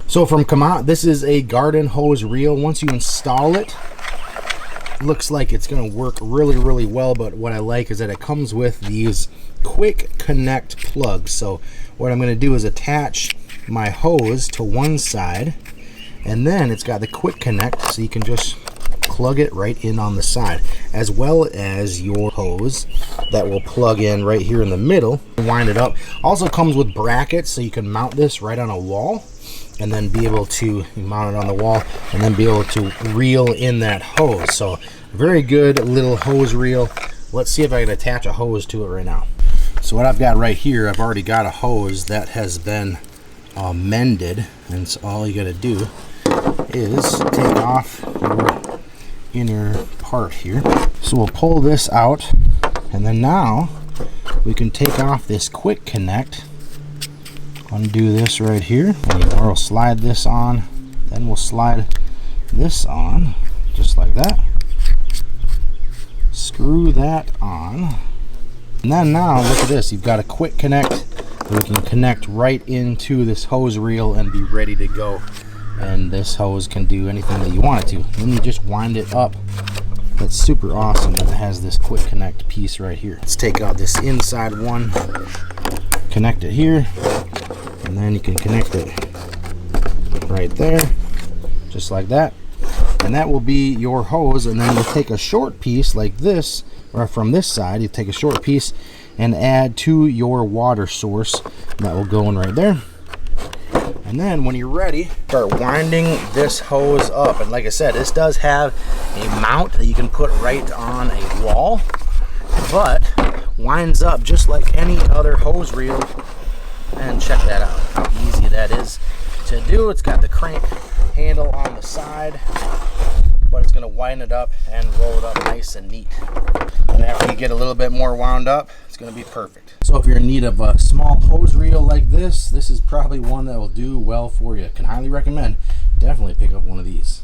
So from Kamado, this is a garden hose reel. Once you install it, looks like it's going to work really well, but what I like is that it comes with these quick connect plugs. So what I'm going to do is attach my hose to one side, and then it's got the quick connect, so you can just plug it right in on the side, as well as your hose that will plug in right here in the middle. Wind it up. Also comes with brackets, so you can mount this right on a wall and then be able to mount it on the wall and then be able to reel in that hose. So very good little hose reel. Let's see if I can attach a hose to it right now. So what I've got right here, I've already got a hose that has been mended, and so all you got to do is take off your inner part here. So we'll pull this out, and then now we can take off this quick connect, undo this right here, or we'll slide this on, then we'll slide this on just like that, screw that on, and then now look at this, you've got a quick connect. We can connect right into this hose reel and be ready to go, and this hose can do anything that you want it to. Then you just wind it up. That's super awesome that it has this quick connect piece right here. Let's take out this inside one, connect it here, and then you can connect it right there, just like that. And that will be your hose. And then you'll take a short piece like this, or from this side, you take a short piece and add to your water source. That will go in right there. And then when you're ready, start winding this hose up. And like I said, this does have a mount that you can put right on a wall, but winds up just like any other hose reel. And check that out, how easy that is to do. It's got the crank handle on the side, but it's going to wind it up and roll it up nice and neat. And after you get a little bit more wound up, it's going to be perfect. So if you're in need of a small hose reel like this is probably one that will do well for you. Can highly recommend. Definitely pick up one of these.